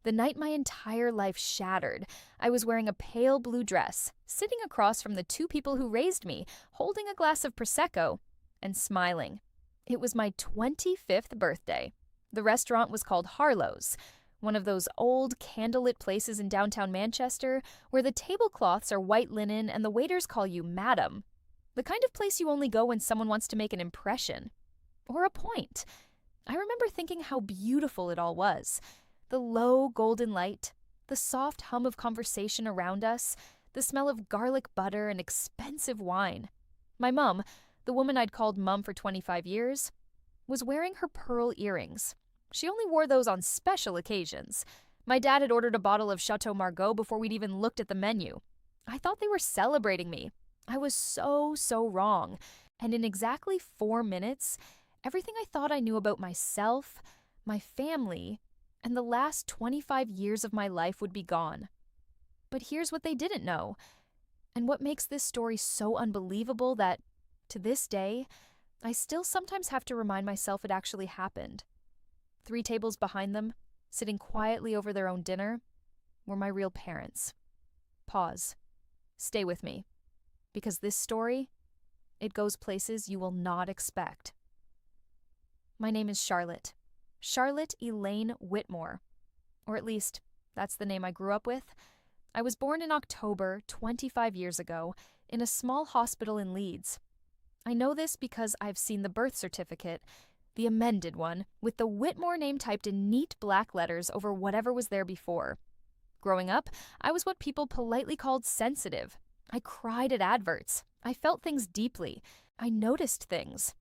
The night my entire life shattered, I was wearing a pale blue dress, sitting across from the two people who raised me, holding a glass of Prosecco, and smiling. It was my 25th birthday. The restaurant was called Harlow's, one of those old candlelit places in downtown Manchester where the tablecloths are white linen and the waiters call you madam. The kind of place you only go when someone wants to make an impression. Or a point. I remember thinking how beautiful it all was. The low golden light, the soft hum of conversation around us, the smell of garlic butter and expensive wine. My mum, the woman I'd called Mum for 25 years, was wearing her pearl earrings. She only wore those on special occasions. My dad had ordered a bottle of Chateau Margaux before we'd even looked at the menu. I thought they were celebrating me. I was so wrong. And in exactly 4 minutes, everything I thought I knew about myself, my family, and the last 25 years of my life would be gone. But here's what they didn't know, and what makes this story so unbelievable that, to this day, I still sometimes have to remind myself it actually happened. 3 tables behind them, sitting quietly over their own dinner, were my real parents. Pause. Stay with me. Because this story, it goes places you will not expect. My name is Charlotte. Charlotte Elaine Whitmore. Or at least, that's the name I grew up with. I was born in October 25 years ago in a small hospital in Leeds. I know this because I've seen the birth certificate, the amended one, with the Whitmore name typed in neat black letters over whatever was there before. Growing up, I was what people politely called sensitive. I cried at adverts. I felt things deeply. I noticed things.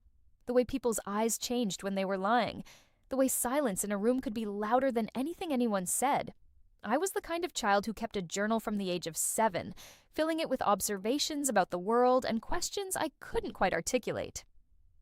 The way people's eyes changed when they were lying. The way silence in a room could be louder than anything anyone said. I was the kind of child who kept a journal from the age of 7, filling it with observations about the world and questions I couldn't quite articulate.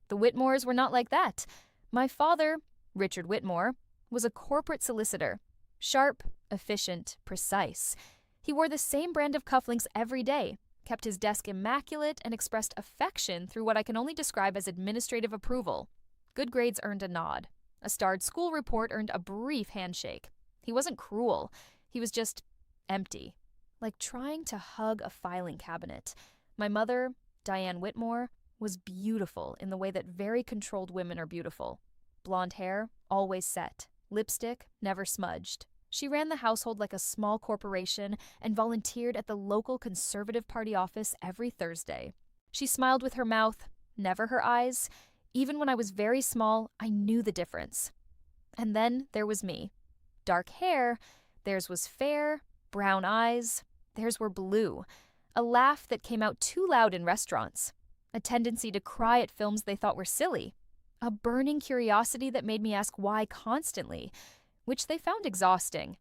The Whitmores were not like that. My father, Richard Whitmore, was a corporate solicitor. Sharp, efficient, precise. He wore the same brand of cufflinks every day, kept his desk immaculate, and expressed affection through what I can only describe as administrative approval. Good grades earned a nod. A starred school report earned a brief handshake. He wasn't cruel. He was just empty. Like trying to hug a filing cabinet. My mother, Diane Whitmore, was beautiful in the way that very controlled women are beautiful. Blonde hair, always set. Lipstick, never smudged. She ran the household like a small corporation and volunteered at the local Conservative Party office every Thursday. She smiled with her mouth, never her eyes. Even when I was very small, I knew the difference. And then there was me. Dark hair, theirs was fair, brown eyes, theirs were blue. A laugh that came out too loud in restaurants. A tendency to cry at films they thought were silly. A burning curiosity that made me ask why constantly, which they found exhausting.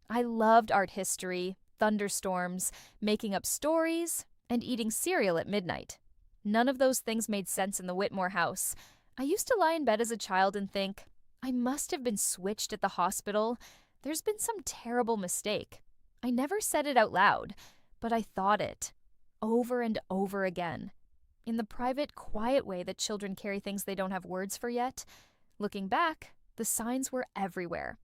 I loved art history, thunderstorms, making up stories, and eating cereal at midnight. None of those things made sense in the Whitmore house. I used to lie in bed as a child and think, I must have been switched at the hospital. There's been some terrible mistake. I never said it out loud, but I thought it. Over and over again. In the private, quiet way that children carry things they don't have words for yet. Looking back, the signs were everywhere.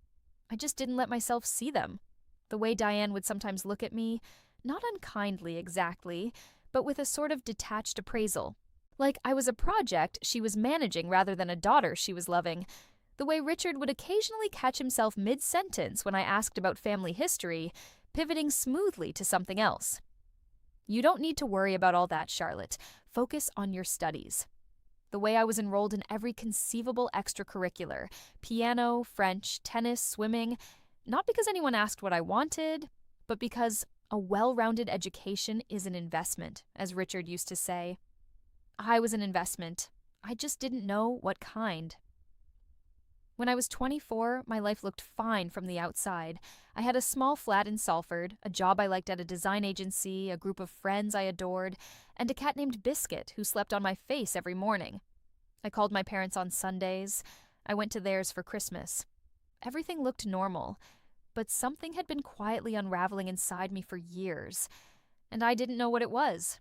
I just didn't let myself see them. The way Diane would sometimes look at me, not unkindly exactly, but with a sort of detached appraisal. Like I was a project she was managing rather than a daughter she was loving. The way Richard would occasionally catch himself mid-sentence when I asked about family history, pivoting smoothly to something else. You don't need to worry about all that, Charlotte. Focus on your studies. The way I was enrolled in every conceivable extracurricular, piano, French, tennis, swimming, not because anyone asked what I wanted, but because a well-rounded education is an investment, as Richard used to say. I was an investment. I just didn't know what kind. When I was 24, my life looked fine from the outside. I had a small flat in Salford, a job I liked at a design agency, a group of friends I adored, and a cat named Biscuit who slept on my face every morning. I called my parents on Sundays. I went to theirs for Christmas. Everything looked normal, but something had been quietly unraveling inside me for years, and I didn't know what it was.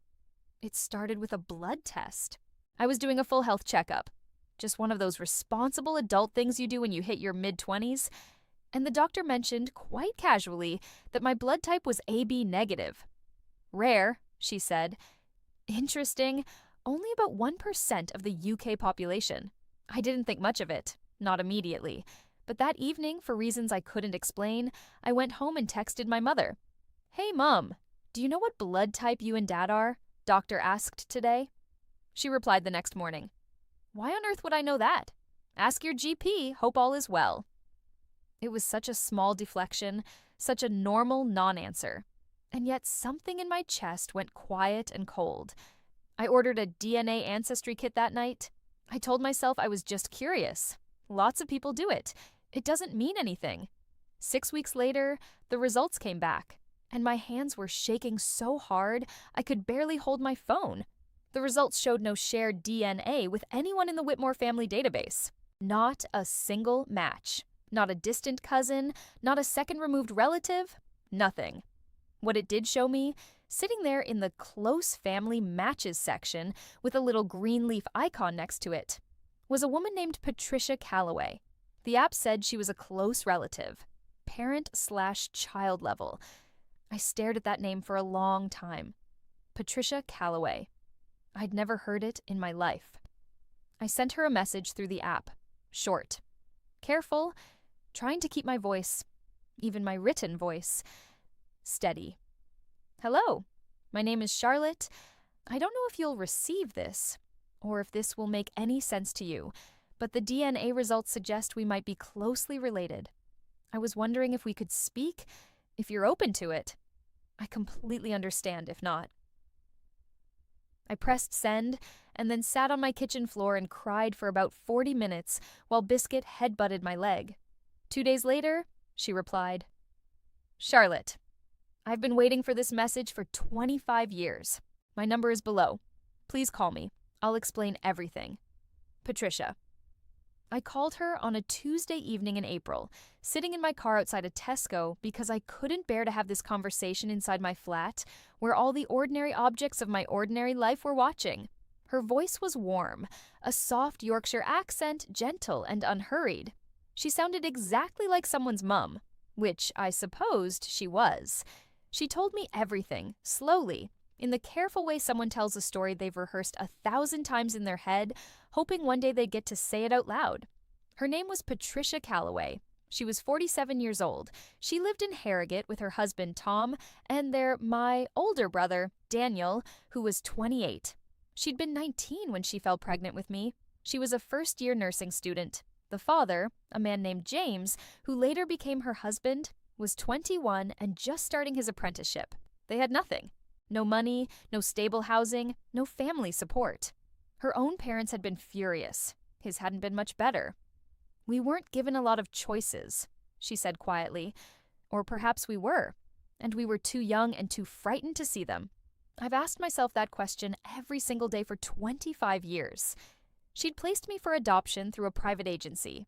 It started with a blood test. I was doing a full health checkup. Just one of those responsible adult things you do when you hit your mid-20s. and the doctor mentioned, quite casually, that my blood type was AB negative. Rare, she said. Interesting. Only about 1% of the UK population. I didn't think much of it, not immediately. But that evening, for reasons I couldn't explain, I went home and texted my mother. "Hey, Mom, do you know what blood type you and Dad are?" Doctor asked today. She replied the next morning. "Why on earth would I know that? Ask your GP, hope all is well." It was such a small deflection, such a normal non-answer. And yet something in my chest went quiet and cold. I ordered a DNA ancestry kit that night. I told myself I was just curious. Lots of people do it. It doesn't mean anything. 6 weeks later, the results came back, and my hands were shaking so hard I could barely hold my phone. The results showed no shared DNA with anyone in the Whitmore family database. Not a single match. Not a distant cousin, not a second-removed relative, nothing. What it did show me, sitting there in the close family matches section with a little green leaf icon next to it, was a woman named Patricia Calloway. The app said she was a close relative, parent/child level. I stared at that name for a long time. Patricia Calloway. I'd never heard it in my life. I sent her a message through the app, short, careful, trying to keep my voice, even my written voice, steady. "Hello, my name is Charlotte. I don't know if you'll receive this, or if this will make any sense to you, but the DNA results suggest we might be closely related. I was wondering if we could speak, if you're open to it. I completely understand if not." I pressed send and then sat on my kitchen floor and cried for about 40 minutes while Biscuit headbutted my leg. 2 days later, she replied, "Charlotte, I've been waiting for this message for 25 years. My number is below. Please call me. I'll explain everything. Patricia." I called her on a Tuesday evening in April, sitting in my car outside a Tesco because I couldn't bear to have this conversation inside my flat where all the ordinary objects of my ordinary life were watching. Her voice was warm, a soft Yorkshire accent, gentle and unhurried. She sounded exactly like someone's mum, which I supposed she was. She told me everything, slowly, in the careful way someone tells a story they've rehearsed 1,000 times in their head, hoping one day they'd get to say it out loud. Her name was Patricia Calloway. She was 47 years old. She lived in Harrogate with her husband, Tom, and my older brother, Daniel, who was 28. She'd been 19 when she fell pregnant with me. She was a first-year nursing student. The father, a man named James, who later became her husband, was 21 and just starting his apprenticeship. They had nothing. No money, no stable housing, no family support. Her own parents had been furious. His hadn't been much better. "We weren't given a lot of choices," she said quietly. Or perhaps we were, and we were too young and too frightened to see them. I've asked myself that question every single day for 25 years. She'd placed me for adoption through a private agency,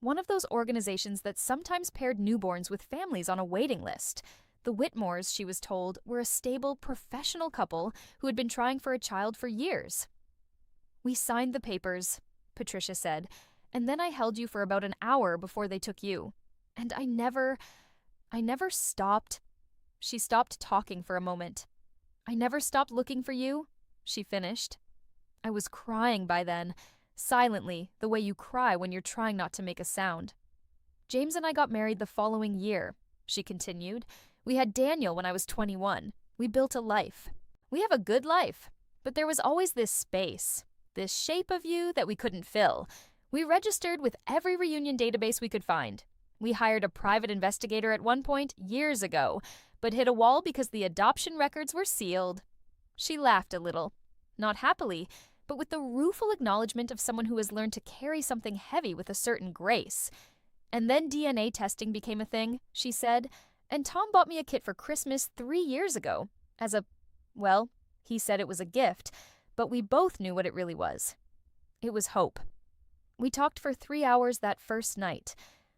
one of those organizations that sometimes paired newborns with families on a waiting list. The Whitmores, she was told, were a stable, professional couple who had been trying for a child for years. "We signed the papers," Patricia said, "and then I held you for about an hour before they took you. And I never stopped." She stopped talking for a moment. "I never stopped looking for you," she finished. I was crying by then, silently, the way you cry when you're trying not to make a sound. "James and I got married the following year," she continued. "We had Daniel when I was 21. We built a life. We have a good life. But there was always this space, this shape of you that we couldn't fill. We registered with every reunion database we could find. We hired a private investigator at one point years ago, but hit a wall because the adoption records were sealed." She laughed a little, not happily, but with the rueful acknowledgement of someone who has learned to carry something heavy with a certain grace. "And then DNA testing became a thing," she said, "and Tom bought me a kit for Christmas 3 years ago well, he said it was a gift, but we both knew what it really was. It was hope. We talked for 3 hours that first night.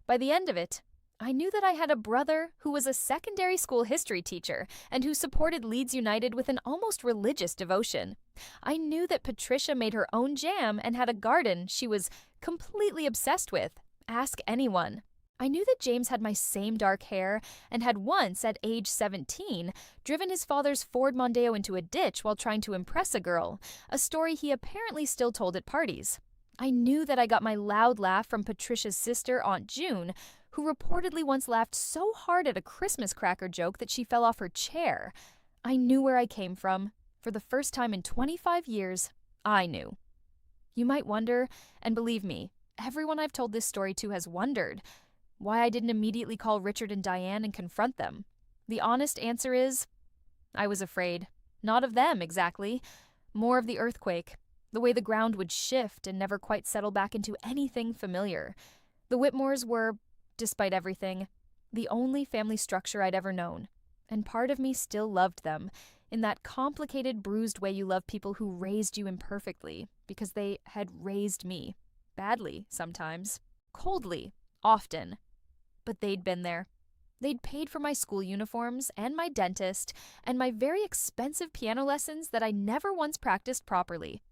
By the end of it, I knew that I had a brother who was a secondary school history teacher and who supported Leeds United with an almost religious devotion. I knew that Patricia made her own jam and had a garden she was completely obsessed with. Ask anyone. I knew that James had my same dark hair and had once, at age 17, driven his father's Ford Mondeo into a ditch while trying to impress a girl, a story he apparently still told at parties. I knew that I got my loud laugh from Patricia's sister, Aunt June, who reportedly once laughed so hard at a Christmas cracker joke that she fell off her chair. I knew where I came from. For the first time in 25 years, I knew. You might wonder, and believe me, everyone I've told this story to has wondered, why I didn't immediately call Richard and Diane and confront them. The honest answer is, I was afraid. Not of them, exactly. More of the earthquake. The way the ground would shift and never quite settle back into anything familiar. The Whitmores were, despite everything, the only family structure I'd ever known. And part of me still loved them, in that complicated, bruised way you love people who raised you imperfectly, because they had raised me. Badly, sometimes. Coldly, often. But they'd been there. They'd paid for my school uniforms and my dentist and my very expensive piano lessons that I never once practiced properly.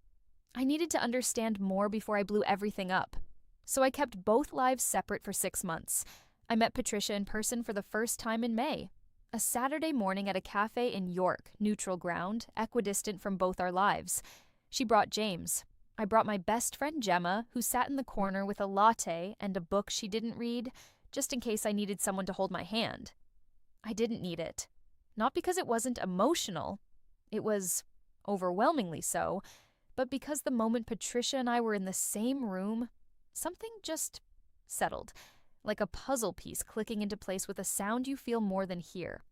I needed to understand more before I blew everything up. So I kept both lives separate for 6 months. I met Patricia in person for the first time in May. A Saturday morning at a cafe in York, neutral ground, equidistant from both our lives. She brought James. I brought my best friend Gemma, who sat in the corner with a latte and a book she didn't read, just in case I needed someone to hold my hand. I didn't need it. Not because it wasn't emotional. It was overwhelmingly so, but because the moment Patricia and I were in the same room, something just settled, like a puzzle piece clicking into place with a sound you feel more than hear.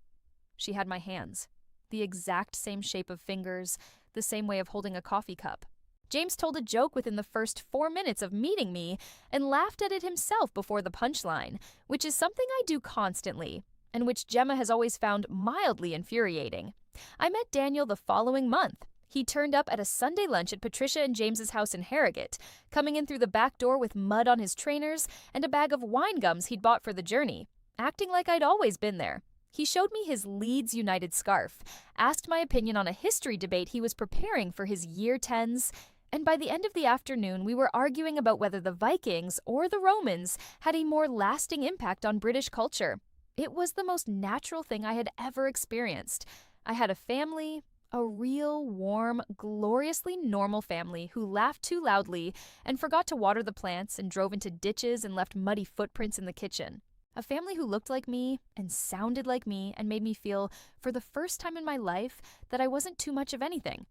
She had my hands, the exact same shape of fingers, the same way of holding a coffee cup. James told a joke within the first 4 minutes of meeting me and laughed at it himself before the punchline, which is something I do constantly, and which Gemma has always found mildly infuriating. I met Daniel the following month. He turned up at a Sunday lunch at Patricia and James's house in Harrogate, coming in through the back door with mud on his trainers and a bag of wine gums he'd bought for the journey, acting like I'd always been there. He showed me his Leeds United scarf, asked my opinion on a history debate he was preparing for his year 10s, and by the end of the afternoon we were arguing about whether the Vikings or the Romans had a more lasting impact on British culture. It was the most natural thing I had ever experienced. I had a family, a real, warm, gloriously normal family who laughed too loudly and forgot to water the plants and drove into ditches and left muddy footprints in the kitchen. A family who looked like me and sounded like me and made me feel, for the first time in my life, that I wasn't too much of anything.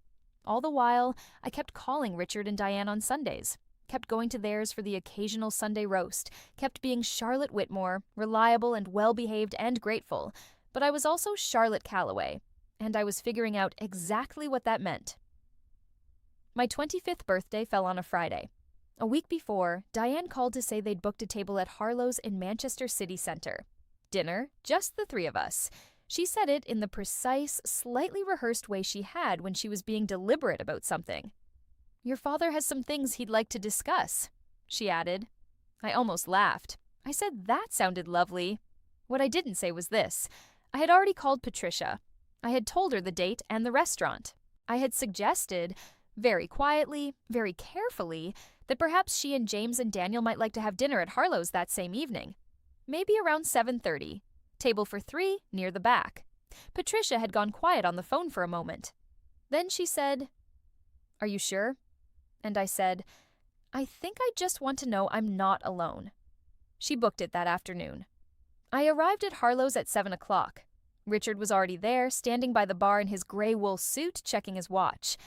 All the while, I kept calling Richard and Diane on Sundays, kept going to theirs for the occasional Sunday roast, kept being Charlotte Whitmore, reliable and well-behaved and grateful, but I was also Charlotte Calloway, and I was figuring out exactly what that meant. My 25th birthday fell on a Friday. A week before, Diane called to say they'd booked a table at Harlow's in Manchester City Centre. Dinner, just the three of us. She said it in the precise, slightly rehearsed way she had when she was being deliberate about something. "Your father has some things he'd like to discuss," she added. I almost laughed. I said that sounded lovely. What I didn't say was this. I had already called Patricia. I had told her the date and the restaurant. I had suggested, very quietly, very carefully, that perhaps she and James and Daniel might like to have dinner at Harlow's that same evening. Maybe around 7:30. Table for 3, near the back. Patricia had gone quiet on the phone for a moment. Then she said, "Are you sure?" And I said, "I think I just want to know I'm not alone." She booked it that afternoon. I arrived at Harlow's at 7 o'clock. Richard was already there, standing by the bar in his gray wool suit, checking his watch.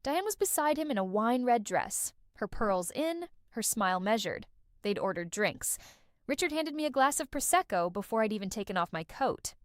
Diane was beside him in a wine-red dress, her pearls in, her smile measured. They'd ordered drinks. Richard handed me a glass of Prosecco before I'd even taken off my coat.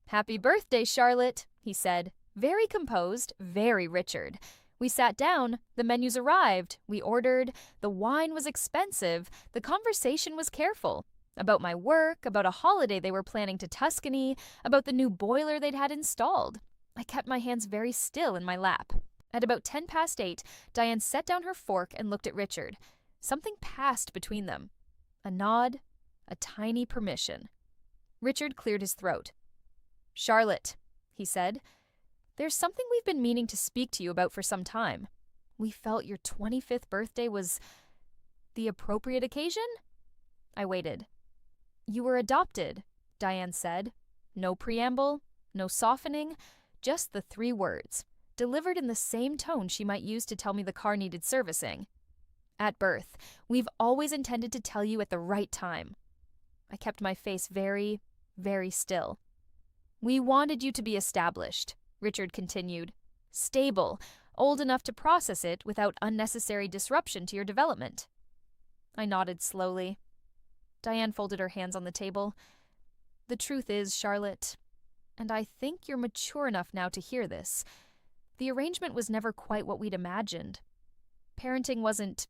"Happy birthday, Charlotte," he said. Very composed, very Richard. We sat down, the menus arrived, we ordered, the wine was expensive, the conversation was careful. About my work, about a holiday they were planning to Tuscany, about the new boiler they'd had installed. I kept my hands very still in my lap. At about 8:10, Diane set down her fork and looked at Richard. Something passed between them. A nod, a tiny permission. Richard cleared his throat. "Charlotte," he said, "there's something we've been meaning to speak to you about for some time. We felt your 25th birthday was the appropriate occasion?" I waited. You were adopted, Diane said. No preamble, no softening, just the 3 words, delivered in the same tone she might use to tell me the car needed servicing. At birth, we've always intended to tell you at the right time. I kept my face very, very still. We wanted you to be established, Richard continued. Stable, old enough to process it without unnecessary disruption to your development. I nodded slowly. Diane folded her hands on the table. The truth is, Charlotte, and I think you're mature enough now to hear this, the arrangement was never quite what we'd imagined. Parenting wasn't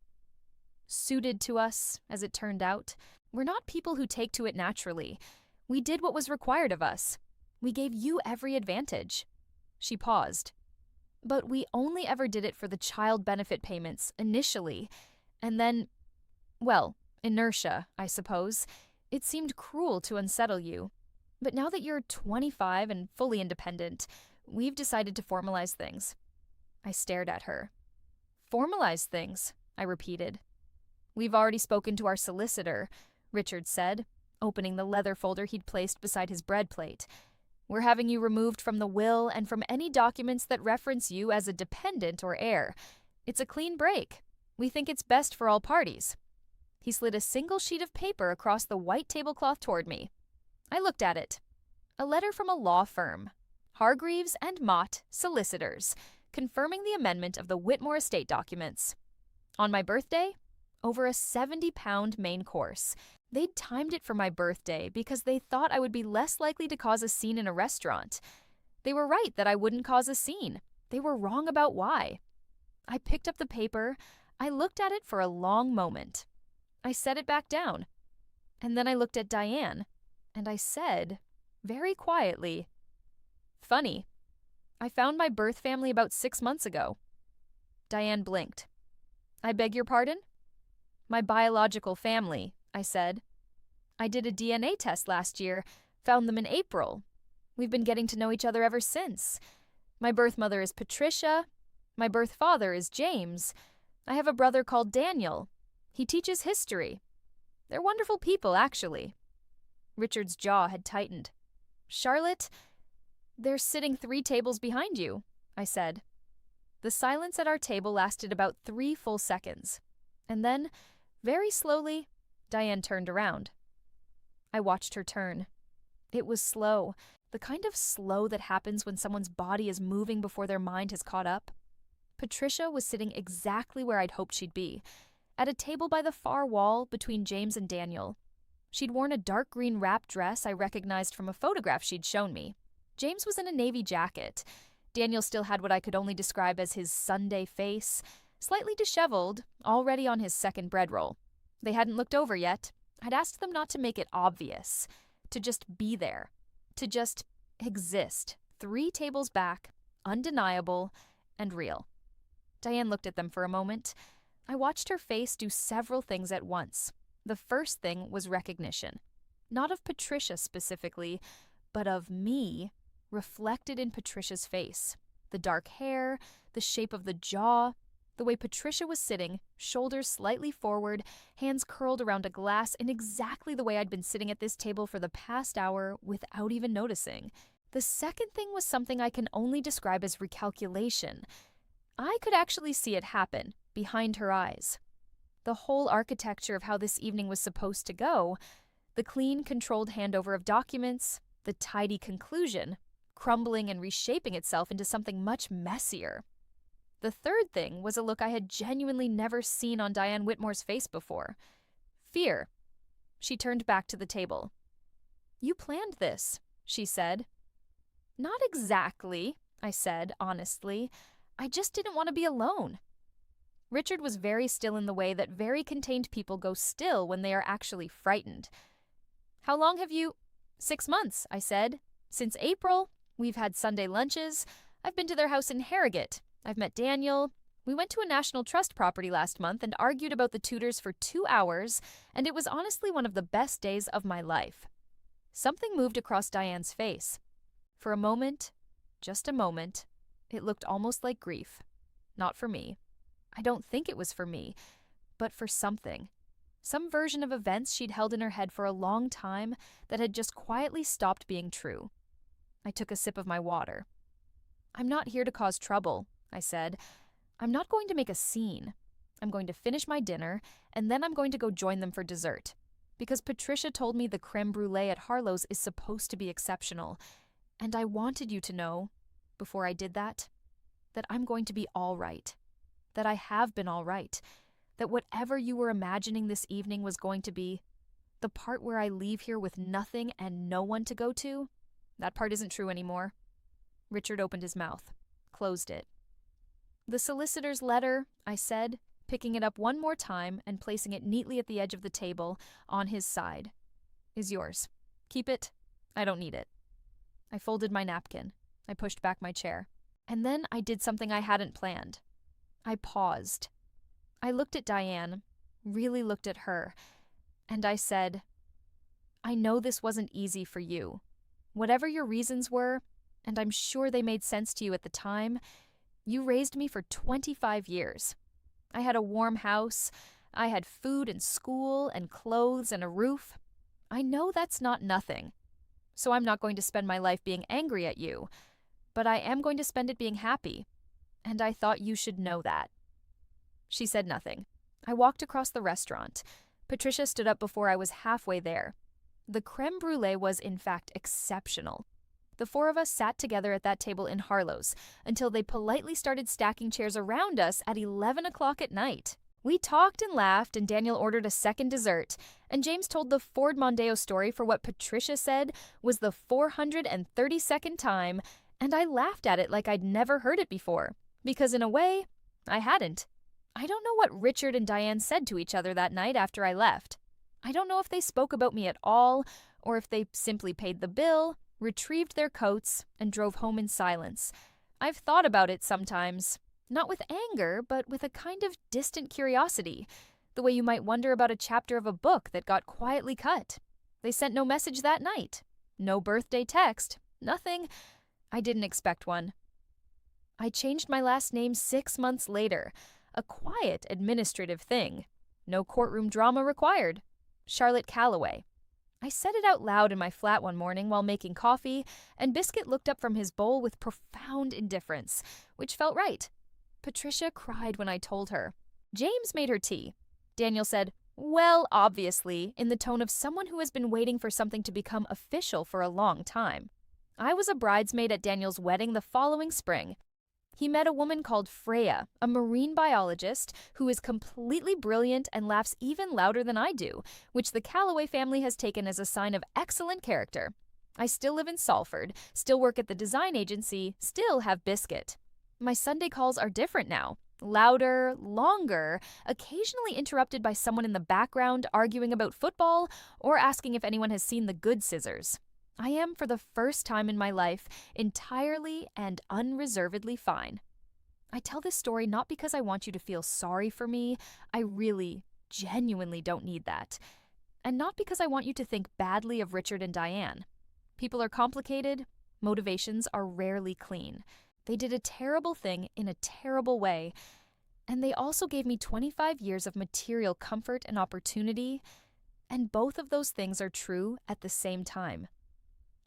suited to us, as it turned out. We're not people who take to it naturally. We did what was required of us. We gave you every advantage. She paused. But we only ever did it for the child benefit payments, initially. And then, well, inertia, I suppose. It seemed cruel to unsettle you. But now that you're 25 and fully independent, we've decided to formalize things. I stared at her. Formalize things, I repeated. We've already spoken to our solicitor, Richard said, opening the leather folder he'd placed beside his bread plate. We're having you removed from the will and from any documents that reference you as a dependent or heir. It's a clean break. We think it's best for all parties. He slid a single sheet of paper across the white tablecloth toward me. I looked at it. A letter from a law firm, Hargreaves and Mott, solicitors, confirming the amendment of the Whitmore estate documents. On my birthday, over a 70-pound main course. They'd timed it for my birthday because they thought I would be less likely to cause a scene in a restaurant. They were right that I wouldn't cause a scene. They were wrong about why. I picked up the paper. I looked at it for a long moment. I set it back down. And then I looked at Diane, and I said, very quietly, "Funny. I found my birth family about 6 months ago." Diane blinked. "I beg your pardon?" "My biological family," I said. "I did a DNA test last year, found them in April. We've been getting to know each other ever since. My birth mother is Patricia. My birth father is James. I have a brother called Daniel. He teaches history. They're wonderful people, actually." Richard's jaw had tightened. "Charlotte, they're sitting 3 tables behind you," I said. The silence at our table lasted about 3 full seconds. And then, very slowly, Diane turned around. I watched her turn. It was slow, the kind of slow that happens when someone's body is moving before their mind has caught up. Patricia was sitting exactly where I'd hoped she'd be, at a table by the far wall between James and Daniel. She'd worn a dark green wrap dress I recognized from a photograph she'd shown me. James was in a navy jacket. Daniel still had what I could only describe as his Sunday face, slightly disheveled, already on his second bread roll. They hadn't looked over yet. I'd asked them not to make it obvious, to just be there, to just exist, 3 tables back, undeniable and real. Diane looked at them for a moment. I watched her face do several things at once. The first thing was recognition. Not of Patricia specifically, but of me, reflected in Patricia's face. The dark hair, the shape of the jaw, the way Patricia was sitting, shoulders slightly forward, hands curled around a glass in exactly the way I'd been sitting at this table for the past hour without even noticing. The second thing was something I can only describe as recalculation. I could actually see it happen, behind her eyes. The whole architecture of how this evening was supposed to go, the clean, controlled handover of documents, the tidy conclusion, crumbling and reshaping itself into something much messier. The third thing was a look I had genuinely never seen on Diane Whitmore's face before. Fear. She turned back to the table. "You planned this," she said. "Not exactly," I said, honestly. "I just didn't want to be alone." Richard was very still in the way that very contained people go still when they are actually frightened. "How long have you—" "6 months," I said. "Since April. We've had Sunday lunches. I've been to their house in Harrogate. I've met Daniel. We went to a National Trust property last month and argued about the tutors for 2 hours, and it was honestly one of the best days of my life." Something moved across Diane's face. For a moment, just a moment, it looked almost like grief. Not for me. I don't think it was for me, but for something. Some version of events she'd held in her head for a long time that had just quietly stopped being true. I took a sip of my water. "I'm not here to cause trouble," I said. "I'm not going to make a scene. I'm going to finish my dinner, and then I'm going to go join them for dessert. Because Patricia told me the creme brulee at Harlow's is supposed to be exceptional. And I wanted you to know, before I did that I'm going to be all right. That I have been all right. That whatever you were imagining this evening was going to be, the part where I leave here with nothing and no one to go to, that part isn't true anymore." Richard opened his mouth, closed it. "The solicitor's letter," I said, picking it up one more time and placing it neatly at the edge of the table on his side, "is yours. Keep it. I don't need it." I folded my napkin. I pushed back my chair. And then I did something I hadn't planned. I paused. I looked at Diane, really looked at her, and I said, "I know this wasn't easy for you. Whatever your reasons were, and I'm sure they made sense to you at the time, you raised me for 25 years. I had a warm house, I had food and school and clothes and a roof. I know that's not nothing. So I'm not going to spend my life being angry at you, but I am going to spend it being happy, and I thought you should know that." She said nothing. I walked across the restaurant. Patricia stood up before I was halfway there. The creme brulee was, in fact, exceptional. The four of us sat together at that table in Harlow's until they politely started stacking chairs around us at 11 o'clock at night. We talked and laughed, and Daniel ordered a second dessert, and James told the Ford Mondeo story for what Patricia said was the 432nd time, and I laughed at it like I'd never heard it before, because in a way, I hadn't. I don't know what Richard and Diane said to each other that night after I left. I don't know if they spoke about me at all, or if they simply paid the bill, retrieved their coats, and drove home in silence. I've thought about it sometimes, not with anger, but with a kind of distant curiosity, the way you might wonder about a chapter of a book that got quietly cut. They sent no message that night, no birthday text, nothing. I didn't expect one. I changed my last name 6 months later, a quiet administrative thing. No courtroom drama required. Charlotte Calloway. I said it out loud in my flat one morning while making coffee, and Biscuit looked up from his bowl with profound indifference, which felt right. Patricia cried when I told her. James made her tea. Daniel said, "Well, obviously," in the tone of someone who has been waiting for something to become official for a long time. I was a bridesmaid at Daniel's wedding the following spring. He met a woman called Freya, a marine biologist who is completely brilliant and laughs even louder than I do, which the Calloway family has taken as a sign of excellent character. I still live in Salford, still work at the design agency, still have Biscuit. My Sunday calls are different now. Louder, longer, occasionally interrupted by someone in the background arguing about football or asking if anyone has seen The Good Scissors. I am, for the first time in my life, entirely and unreservedly fine. I tell this story not because I want you to feel sorry for me. I really, genuinely don't need that. And not because I want you to think badly of Richard and Diane. People are complicated. Motivations are rarely clean. They did a terrible thing in a terrible way. And they also gave me 25 years of material comfort and opportunity. And both of those things are true at the same time.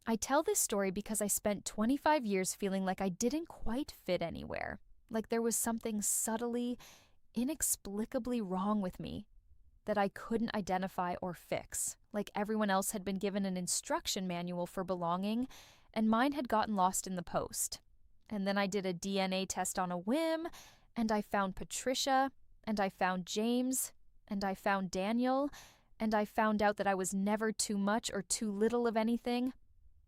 I tell this story because I spent 25 years feeling like I didn't quite fit anywhere, like there was something subtly, inexplicably wrong with me that I couldn't identify or fix, like everyone else had been given an instruction manual for belonging, and mine had gotten lost in the post. And then I did a DNA test on a whim, and I found Patricia, and I found James, and I found Daniel, and I found out that I was never too much or too little of anything.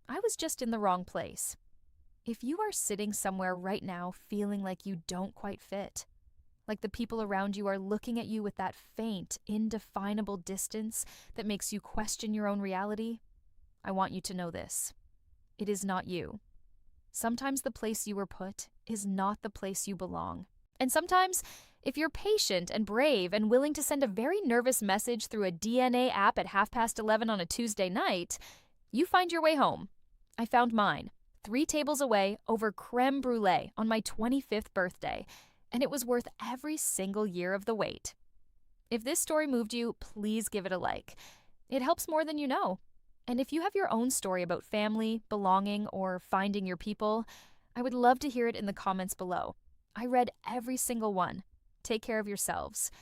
I was just in the wrong place. If you are sitting somewhere right now feeling like you don't quite fit, like the people around you are looking at you with that faint, indefinable distance that makes you question your own reality, I want you to know this. It is not you. Sometimes the place you were put is not the place you belong. And sometimes, if you're patient and brave and willing to send a very nervous message through a DNA app at 11:30 on a Tuesday night, you find your way home. I found mine, 3 tables away, over creme brulee on my 25th birthday, and it was worth every single year of the wait. If this story moved you, please give it a like. It helps more than you know. And if you have your own story about family, belonging, or finding your people, I would love to hear it in the comments below. I read every single one. Take care of yourselves.